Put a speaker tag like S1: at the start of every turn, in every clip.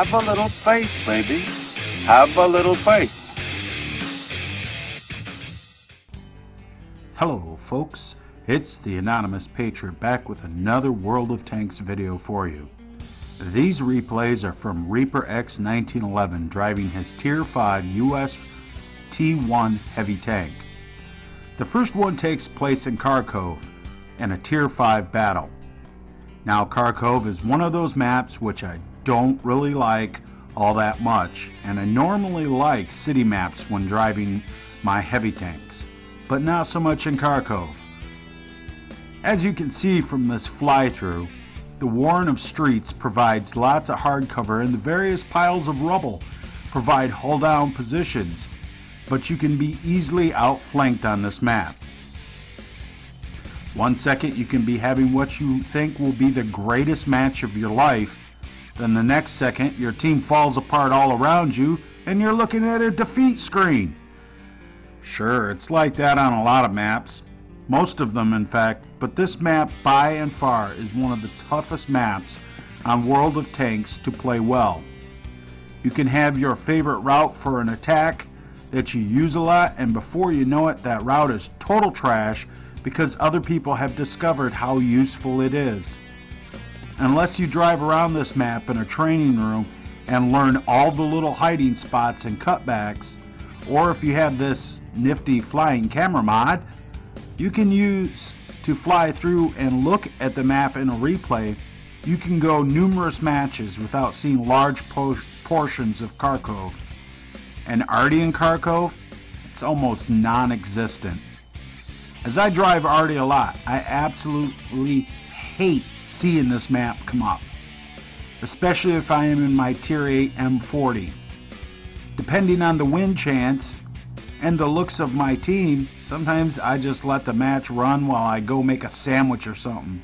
S1: Have a little faith, baby. Have a little faith.
S2: Hello folks, it's the Anonymous Patriot back with another World of Tanks video for you. These replays are from Reaper X 1911 driving his Tier 5 US T1 heavy tank. The first one takes place in Kharkov in a Tier 5 battle. Now Kharkov is one of those maps which I don't really like all that much, and I normally like city maps when driving my heavy tanks, but not so much in Kharkov. As you can see from this fly-through, the warren of streets provides lots of hard cover and the various piles of rubble provide hull-down positions, but you can be easily outflanked on this map. 1 second you can be having what you think will be the greatest match of your life, then the next second your team falls apart all around you and you're looking at a defeat screen. Sure, it's like that on a lot of maps, most of them in fact, but this map by and far is one of the toughest maps on World of Tanks to play well. You can have your favorite route for an attack that you use a lot, and before you know it that route is total trash because other people have discovered how useful it is. Unless you drive around this map in a training room and learn all the little hiding spots and cutbacks, or if you have this nifty flying camera mod you can use to fly through and look at the map in a replay, you can go numerous matches without seeing large portions of Kharkov. And already in Kharkov, it's almost non-existent. As I drive Artie a lot, I absolutely hate seeing this map come up, especially if I am in my Tier 8 M40. Depending on the wind chance and the looks of my team, sometimes I just let the match run while I go make a sandwich or something.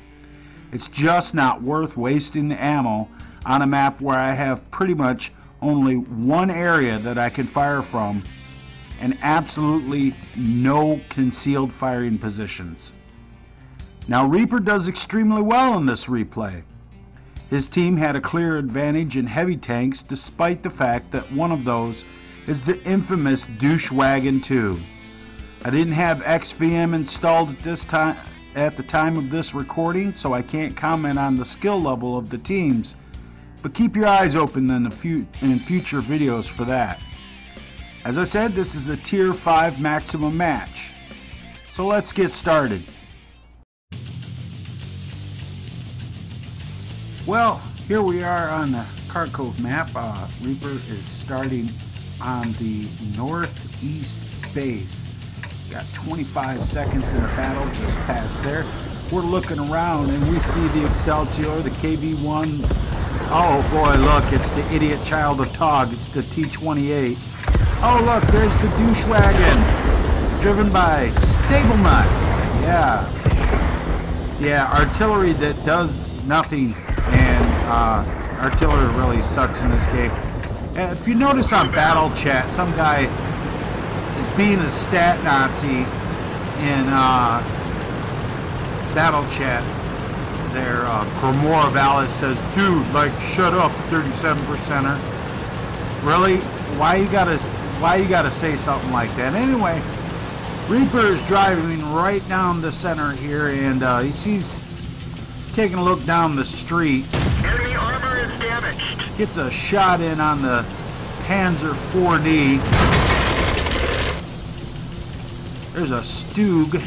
S2: It's just not worth wasting the ammo on a map where I have pretty much only one area that I can fire from and absolutely no concealed firing positions. Now Reaper does extremely well in this replay. His team had a clear advantage in heavy tanks despite the fact that one of those is the infamous Douchewagon 2. I didn't have XVM installed at the time of this recording, so I can't comment on the skill level of the teams, but keep your eyes open in future videos for that. As I said, this is a Tier 5 maximum match, so let's get started. Well, here we are on the Kharkov map. Reaper is starting on the northeast base. Got 25 seconds in a battle just past there. We're looking around and we see the Excelsior, the KV-1. Oh boy, look, it's the idiot child of Tog. It's the T-28. Oh look, there's the douche wagon, driven by Stablenut. Yeah, artillery that does nothing, and artillery really sucks in this game. If you notice on battle chat, some guy is being a stat Nazi in battle chat. There, Grimoire Valis says, "Dude, like, shut up, 37%er." Really? Why you gotta say something like that? Anyway, Reaper is driving right down the center here, and he's taking a look down the street.
S3: Enemy armor is damaged.
S2: Gets a shot in on the Panzer 4D. There's a Stug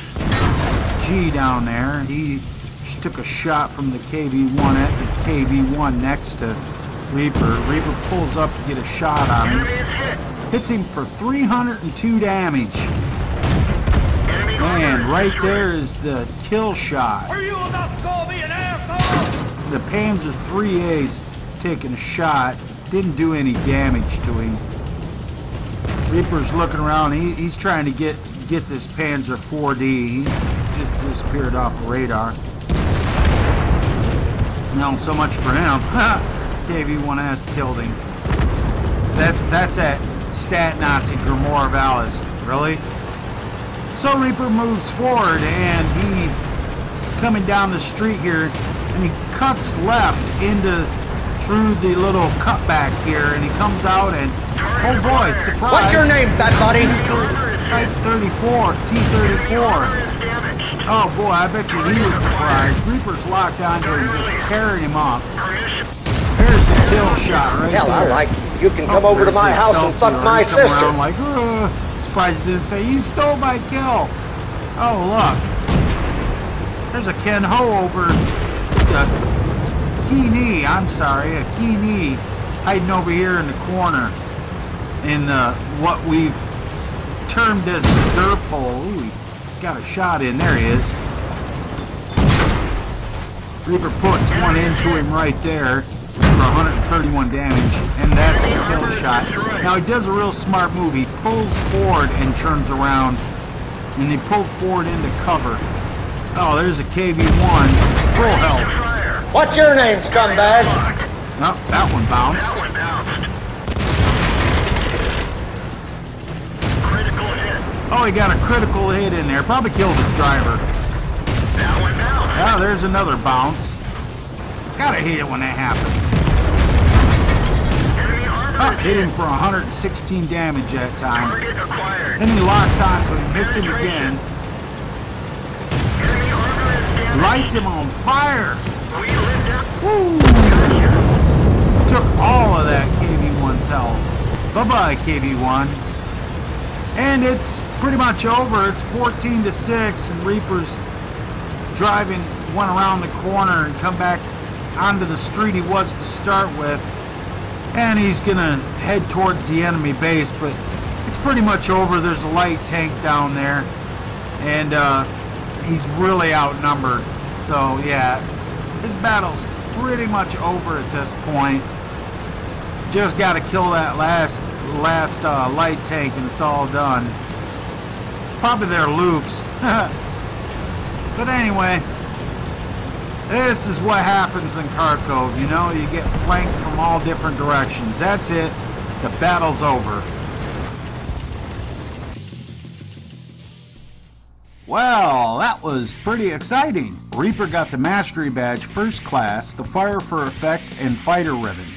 S2: G down there. He just took a shot from the KV-1 at the KV-1 next to Reaper. Reaper pulls up to get a shot on him. Hits him for 302 damage. Man, right there is the kill shot.
S4: Are you about to call me an asshole?
S2: The Panzer 3A's taking a shot. Didn't do any damage to him. Reaper's looking around. He's trying to get this Panzer 4D. He just disappeared off the radar. No, so much for him. KV-1S killed him. That's that stat Nazi Grimoire Valis. Really? So Reaper moves forward and he's coming down the street here and he cuts left into through the little cutback here, and he comes out and, oh boy, surprise.
S4: What's your name, fat body?
S2: Type 34, T-34. Oh boy, I bet you he was surprised. Reaper's locked onto him, just tearing him up. There's the kill shot right
S4: Hell,
S2: there.
S4: I like you. You can come over to my house and fuck my sister.
S2: Like, surprised he didn't say, you stole my kill. Oh, look. There's a Ken Ho over the key knee. I'm sorry, a key knee hiding over here in the corner in what we've termed as the dirt hole. Ooh, he got a shot in. There he is. Reaper puts one into him right there for 131 damage, and that's the kill shot. Now he does a real smart move. He pulls forward and turns around, and he pulled forward into cover. Oh, there's a KV-1, full health.
S4: What's your name, scumbag?
S2: Oh, that one bounced. Oh, he got a critical hit in there. Probably killed his driver. Oh, there's another bounce. Gotta hate it when that happens. Oh, hit him for 116 damage that time. Then he locks onto him, hits him again. Lights him on fire. Woo! Took all of that KV-1's health. Bye-bye, KV-1. And it's pretty much over. It's 14-6, and Reaper's driving one around the corner and come back onto the street he was to start with. And he's gonna head towards the enemy base, but it's pretty much over. There's a light tank down there, and he's really outnumbered. So yeah, his battle's pretty much over at this point. Just got to kill that last light tank, and it's all done. Probably their loops. But anyway, this is what happens in Kharkov. You know, you get flanked from all different directions. That's it. The battle's over. Well, that was pretty exciting. Reaper got the Mastery Badge First Class, the Fire for Effect, and Fighter Ribbons.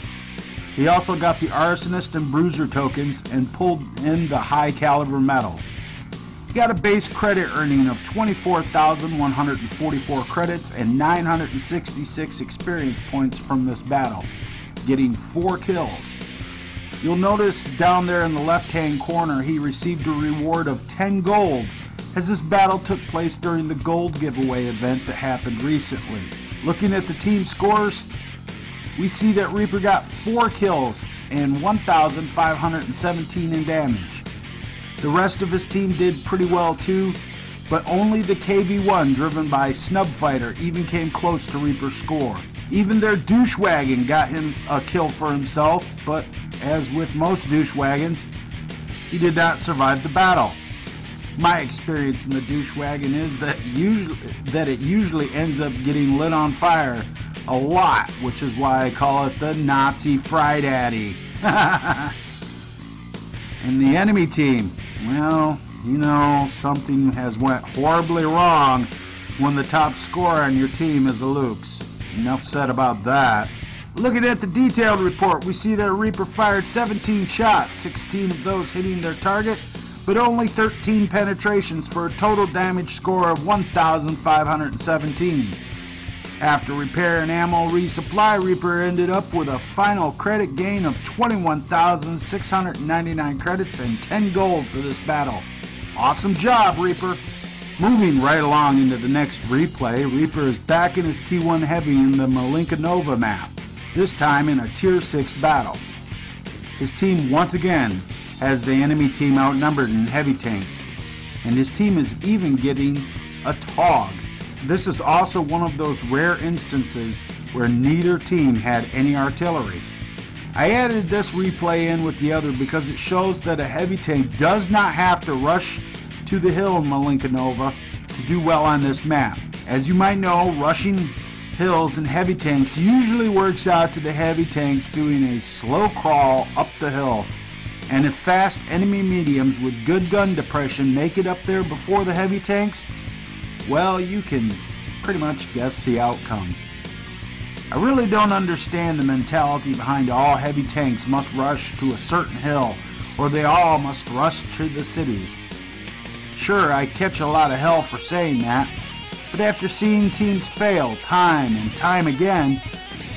S2: He also got the Arsonist and Bruiser tokens and pulled in the High Caliber Medal. He got a base credit earning of 24,144 credits and 966 experience points from this battle, getting 4 kills. You'll notice down there in the left-hand corner he received a reward of 10 gold, as this battle took place during the gold giveaway event that happened recently. Looking at the team scores, we see that Reaper got 4 kills and 1,517 in damage. The rest of his team did pretty well too, but only the KV-1 driven by Snubfighter even came close to Reaper's score. Even their douchewagon got him a kill for himself, but as with most douchewagons, he did not survive the battle. My experience in the douchewagon is that it usually ends up getting lit on fire a lot, which is why I call it the Nazi Fry Daddy. And the enemy team, well, you know, something has went horribly wrong when the top scorer on your team is a Lukes. Enough said about that. Looking at the detailed report, we see that Reaper fired 17 shots, 16 of those hitting their target, but only 13 penetrations for a total damage score of 1,517. After repair and ammo resupply, Reaper ended up with a final credit gain of 21,699 credits and 10 gold for this battle. Awesome job, Reaper! Moving right along into the next replay, Reaper is back in his T1 Heavy in the Malinka Nova map, this time in a Tier 6 battle. His team once again has the enemy team outnumbered in heavy tanks, and his team is even getting a TOG. This is also one of those rare instances where neither team had any artillery. I added this replay in with the other because it shows that a heavy tank does not have to rush to the hill in Malinka Nova to do well on this map. As you might know, rushing hills in heavy tanks usually works out to the heavy tanks doing a slow crawl up the hill. And if fast enemy mediums with good gun depression make it up there before the heavy tanks, well, you can pretty much guess the outcome. I really don't understand the mentality behind all heavy tanks must rush to a certain hill, or they all must rush to the cities. Sure, I catch a lot of hell for saying that, but after seeing teams fail time and time again,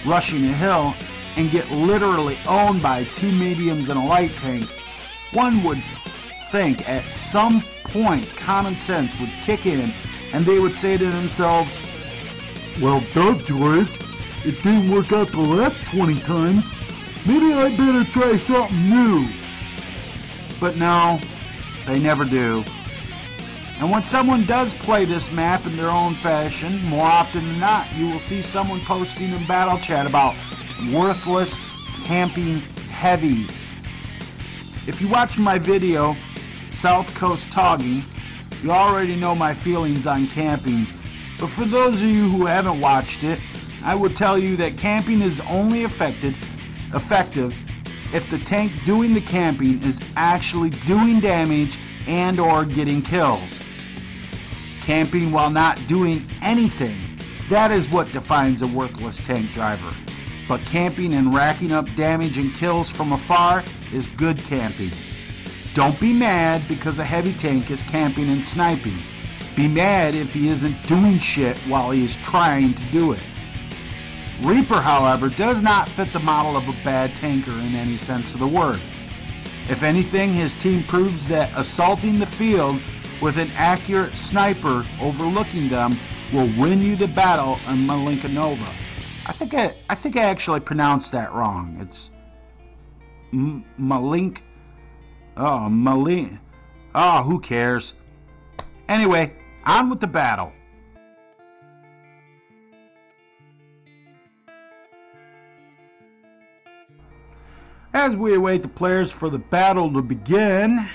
S2: rushing a hill, and get literally owned by 2 mediums and a light tank, one would think at some point common sense would kick in and they would say to themselves, well, duh, George, it didn't work out the last 20 times. Maybe I better try something new. But no, they never do. And when someone does play this map in their own fashion, more often than not, you will see someone posting in battle chat about worthless camping heavies. If you watch my video, South Coast Togging, you already know my feelings on camping. But for those of you who haven't watched it, I would tell you that camping is only effective if the tank doing the camping is actually doing damage and or getting kills. Camping while not doing anything, that is what defines a worthless tank driver. But camping and racking up damage and kills from afar is good camping. Don't be mad because a heavy tank is camping and sniping. Be mad if he isn't doing shit while he is trying to do it. Reaper, however, does not fit the model of a bad tanker in any sense of the word. If anything, his team proves that assaulting the field with an accurate sniper overlooking them will win you the battle in Malinka Nova. I think I actually pronounced that wrong. It's Malink. Oh, Malink. Oh, who cares? Anyway, on with the battle. As we await the players for the battle to begin,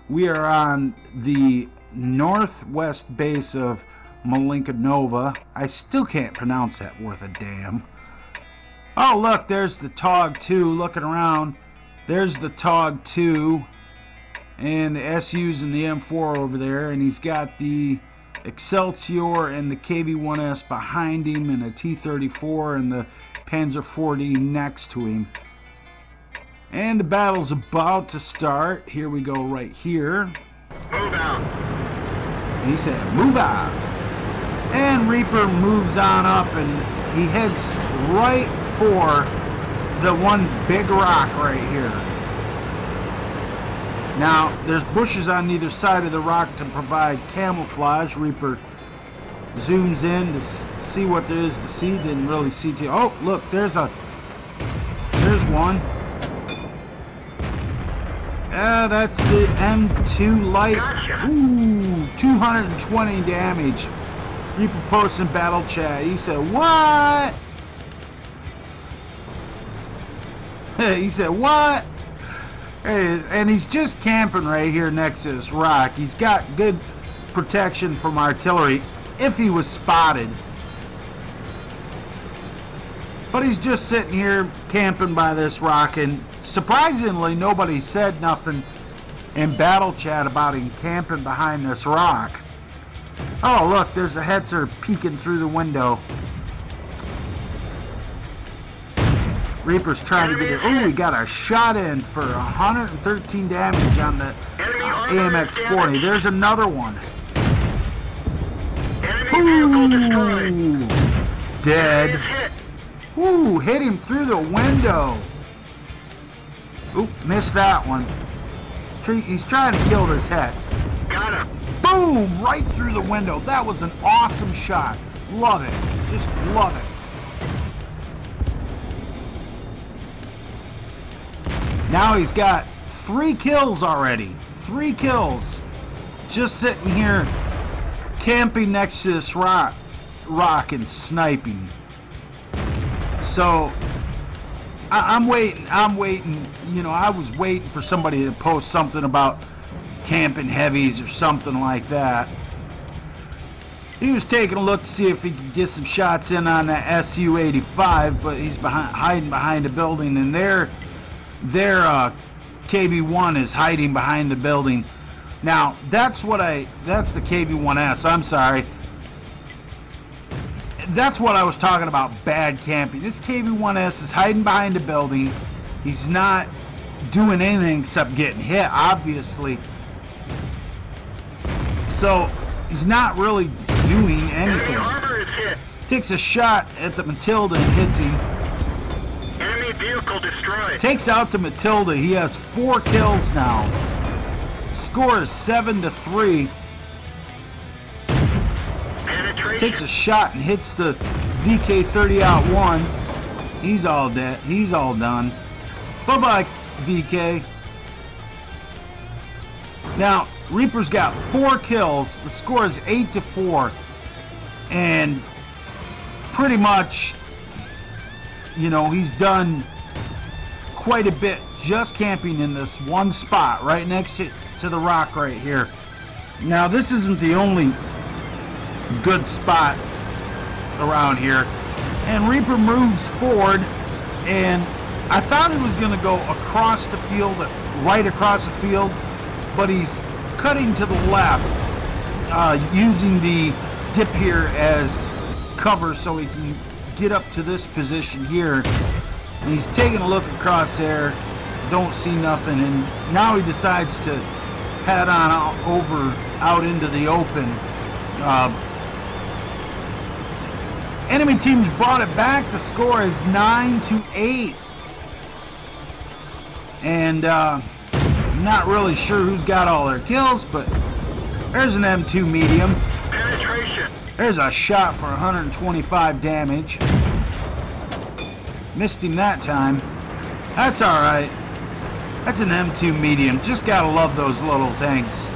S2: we are on the northwest base of Malinka Nova. I still can't pronounce that worth a damn. Oh, look, there's the TOG 2 looking around. There's the TOG 2 and the SUs and the M4 over there, and he's got the Excelsior and the KV-1S behind him and a T-34 and the Panzer 4D next to him. And the battle's about to start. Here we go right here.
S3: Move out.
S2: And he said, move out. And Reaper moves on up and he heads right for the one big rock right here. Now, there's bushes on either side of the rock to provide camouflage. Reaper zooms in to see what there is to see. Didn't really see too. Oh, look, there's one. That's the M2 light.
S3: Gotcha.
S2: Ooh, 220 damage. Reaper posts in battle chat. He said, what? He said, what? Hey, and he's just camping right here next to this rock. He's got good protection from artillery if he was spotted. But he's just sitting here camping by this rock, and surprisingly nobody said nothing in battle chat about him camping behind this rock. Oh, look, there's a Hetzer peeking through the window. Reaper's trying to get it. Oh, he got a shot in for 113 damage on the AMX-40. There's another one. Ooh, dead. Ooh, hit him through the window. Ooh, missed that one. He's trying to kill this Hetz.
S3: Got him.
S2: Boom! Right through the window. That was an awesome shot. Love it. Just love it. Now he's got 3 kills already. 3 kills. Just sitting here camping next to this rock and sniping. So I'm waiting. You know, I was waiting for somebody to post something about camping heavies or something like that. He was taking a look to see if he could get some shots in on that SU-85, but he's hiding behind a building, and their KV-1 is hiding behind the building. Now that's the KV-1S. I'm sorry. that's what I was talking about, bad camping. This KV-1S is hiding behind a building. He's not doing anything except getting hit, obviously. So he's not really doing anything.
S3: Enemy armor is hit.
S2: Takes a shot at the Matilda and hits him.
S3: Enemy vehicle destroyed.
S2: Takes out the Matilda. He has 4 kills now. Score is 7-3.
S3: Penetration.
S2: Takes a shot and hits the VK-30 out 1. He's all dead. He's all done. Bye-bye, VK. Now, Reaper's got 4 kills. The score is 8-4. And pretty much, you know, he's done quite a bit just camping in this one spot right next to the rock right here. Now, this isn't the only good spot around here. And Reaper moves forward, and I thought he was going to go across the field, right across the field, but he's cutting to the left, using the dip here as cover so he can get up to this position here. And he's taking a look across there, don't see nothing, and now he decides to head on out into the open. Enemy teams brought it back. The score is 9-8. And I'm not really sure who's got all their kills, but there's an M2 medium.
S3: Penetration.
S2: There's a shot for 125 damage. Missed him that time. That's alright. That's an M2 medium. Just gotta love those little tanks.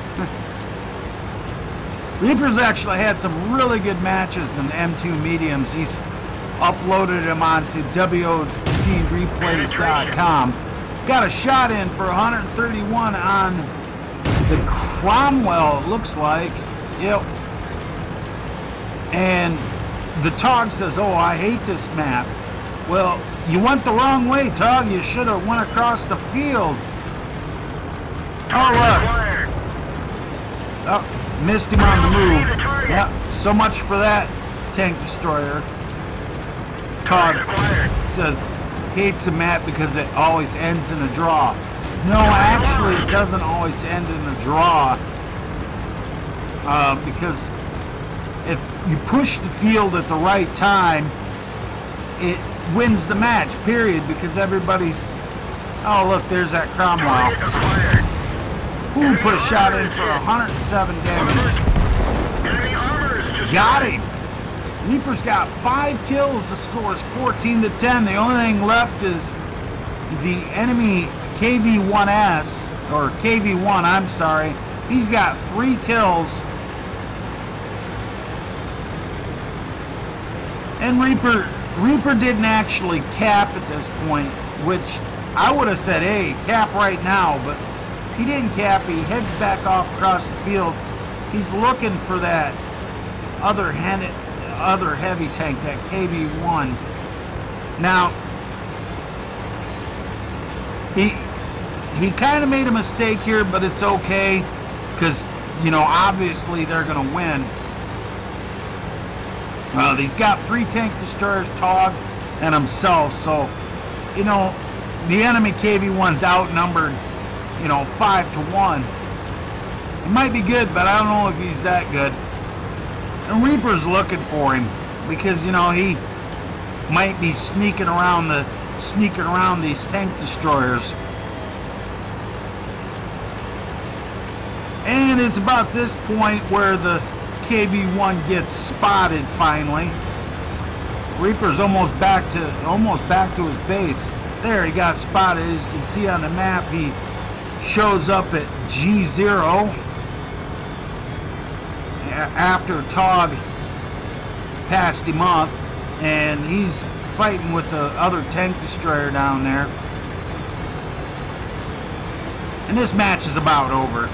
S2: Reaper's actually had some really good matches in M2 mediums. He's uploaded them onto WOTreplays.com. Got a shot in for 131 on the Cromwell, it looks like. Yep. And the Tog says, oh, I hate this map. Well, you went the wrong way, Tog. You should have went across the field. Oh, look. Oh, missed him on the move. Yep, so much for that tank destroyer. Tog says, hates the map because it always ends in a draw. No, actually, it doesn't always end in a draw. Because if you push the field at the right time, it wins the match, period, because everybody's... Oh, look, there's that Cromwell. Ooh, put a shot in for 107 damage. Got him! Reaper's got 5 kills. The score is 14-10. The only thing left is the enemy KV-1S, or KV-1, I'm sorry. He's got 3 kills. And Reaper didn't actually cap at this point, which I would have said, hey, cap right now, but he didn't cap. He heads back off across the field. He's looking for that other heavy tank, that KV-1. Now, he kind of made a mistake here, but it's okay, because, you know, obviously they're going to win. He's got 3 tank destroyers, Tog, and himself, so, you know, the enemy KV-1's outnumbered, you know, 5-1. It might be good, but I don't know if he's that good. And Reaper's looking for him, because, you know, he might be sneaking around these tank destroyers. And it's about this point where the KV-1 gets spotted finally. Reaper's almost back to his base. There, he got spotted. As you can see on the map, he shows up at G0 after Tog passed him up, and he's fighting with the other tank destroyer down there. And this match is about over.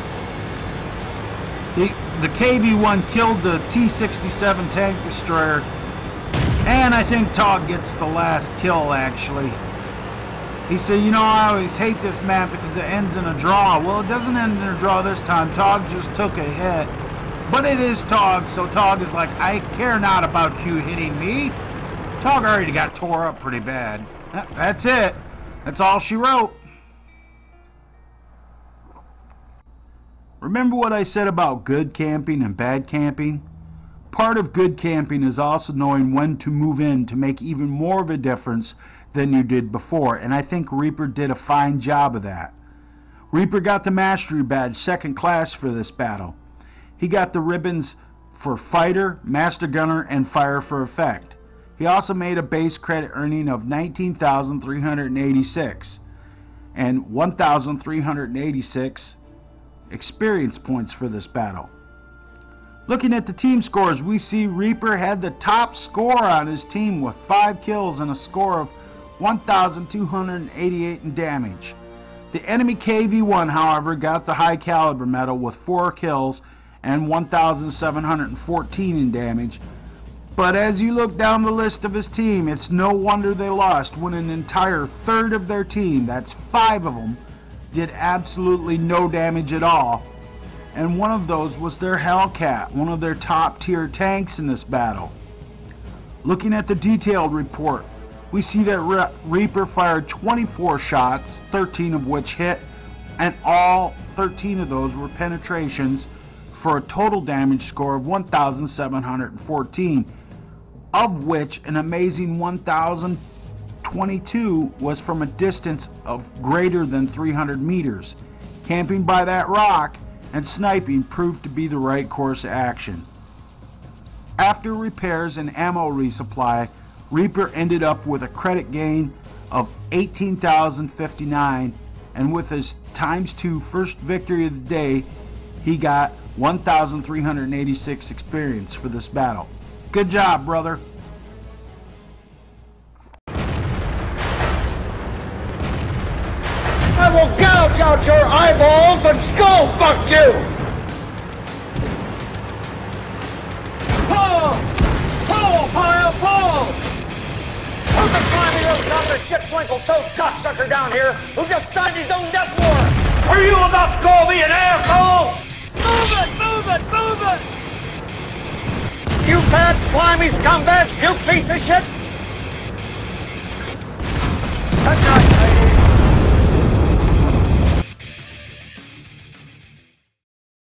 S2: The KV-1 killed the T-67 tank destroyer, and I think Tog gets the last kill, actually. He said, you know, I always hate this map because it ends in a draw. Well, it doesn't end in a draw this time. Tog just took a hit. But it is Tog, so Tog is like, I care not about you hitting me. Tog already got tore up pretty bad. That's it. That's all she wrote. Remember what I said about good camping and bad camping? Part of good camping is also knowing when to move in to make even more of a difference than you did before, and I think Reaper did a fine job of that. Reaper got the Mastery Badge, second class for this battle. He got the ribbons for Fighter, Master Gunner, and Fire for Effect. He also made a base credit earning of 19,386 and 1,386 experience points for this battle. Looking at the team scores, we see Reaper had the top score on his team with 5 kills and a score of 1,288 in damage. The enemy KV-1, however, got the high caliber medal with 4 kills and 1,714 in damage. But as you look down the list of his team, it's no wonder they lost when an entire third of their team, that's 5 of them, did absolutely no damage at all. And one of those was their Hellcat, one of their top tier tanks in this battle. Looking at the detailed report, we see that Reaper fired 24 shots, 13 of which hit, and all 13 of those were penetrations for a total damage score of 1,714, of which an amazing 1,022 was from a distance of greater than 300 meters. Camping by that rock and sniping proved to be the right course of action. After repairs and ammo resupply, Reaper ended up with a credit gain of 18,059, and with his ×2 first victory of the day, he got 1,386 experience for this battle. Good job, brother.
S5: I will gouge out your eyeballs and skull fuck you!
S4: Pull! Pull, pile, pull! Who's the climbing on top of the shit twinkle-toed cocksucker down here who just signed his own death warrant?
S5: Are you about to call me an asshole?
S4: Move it, move it, move it!
S5: You fat, slimy scumbag, you piece of shit!
S4: That's not